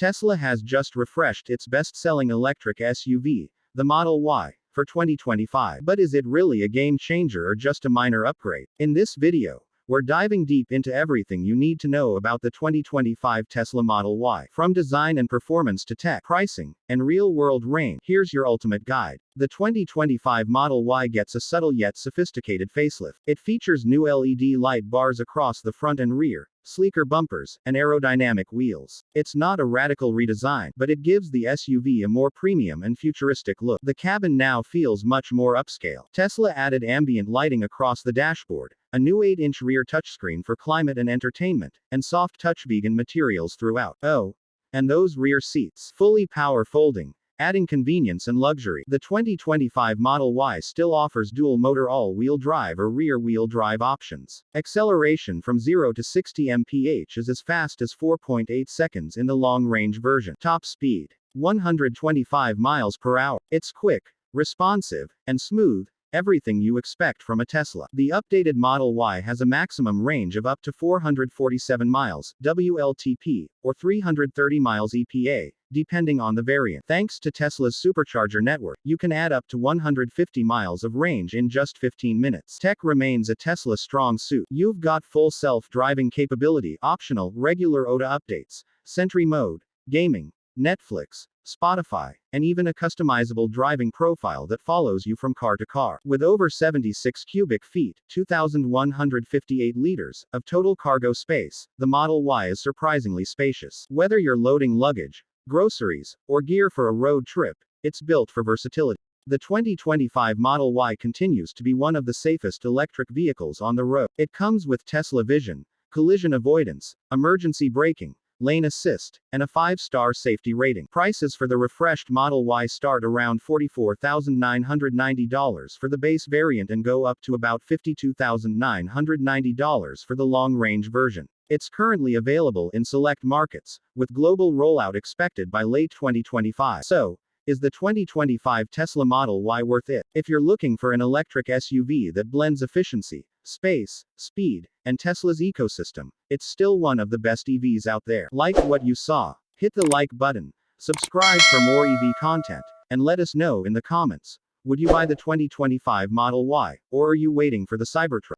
Tesla has just refreshed its best-selling electric SUV, the Model Y, for 2025. But is it really a game changer or just a minor upgrade? In this video, we're diving deep into everything you need to know about the 2025 Tesla Model Y. From design and performance to tech, pricing, and real-world range, here's your ultimate guide. The 2025 Model Y gets a subtle yet sophisticated facelift. It features new LED light bars across the front and rear, sleeker bumpers, and aerodynamic wheels. It's not a radical redesign, but it gives the SUV a more premium and futuristic look. The cabin now feels much more upscale. Tesla added ambient lighting across the dashboard, a new 8-inch rear touchscreen for climate and entertainment, and soft touch vegan materials throughout. Oh, and those rear seats, fully power folding, adding convenience and luxury. The 2025 Model Y still offers dual-motor all-wheel drive or rear-wheel drive options. Acceleration from 0 to 60 mph is as fast as 4.8 seconds in the long-range version. Top speed, 125 miles per hour. It's quick, responsive, and smooth, everything you expect from a Tesla. The updated Model Y has a maximum range of up to 447 miles, WLTP, or 330 miles EPA, depending on the variant. Thanks to Tesla's supercharger network, you can add up to 150 miles of range in just 15 minutes. Tech remains a Tesla strong suit. You've got full self-driving capability, optional, regular OTA updates, Sentry mode, gaming, Netflix, Spotify, and even a customizable driving profile that follows you from car to car. With over 76 cubic feet, 2,158 liters, of total cargo space, the Model Y is surprisingly spacious. Whether you're loading luggage, groceries, or gear for a road trip, it's built for versatility. The 2025 Model Y continues to be one of the safest electric vehicles on the road. It comes with Tesla Vision, collision avoidance, emergency braking, lane assist, and a 5-star safety rating. Prices for the refreshed Model Y start around $44,990 for the base variant and go up to about $52,990 for the long-range version. It's currently available in select markets, with global rollout expected by late 2025. So, is the 2025 Tesla Model Y worth it? If you're looking for an electric SUV that blends efficiency, space, speed, and Tesla's ecosystem, it's still one of the best EVs out there. Like what you saw, hit the like button, subscribe for more EV content, and let us know in the comments. Would you buy the 2025 Model Y, or are you waiting for the Cybertruck?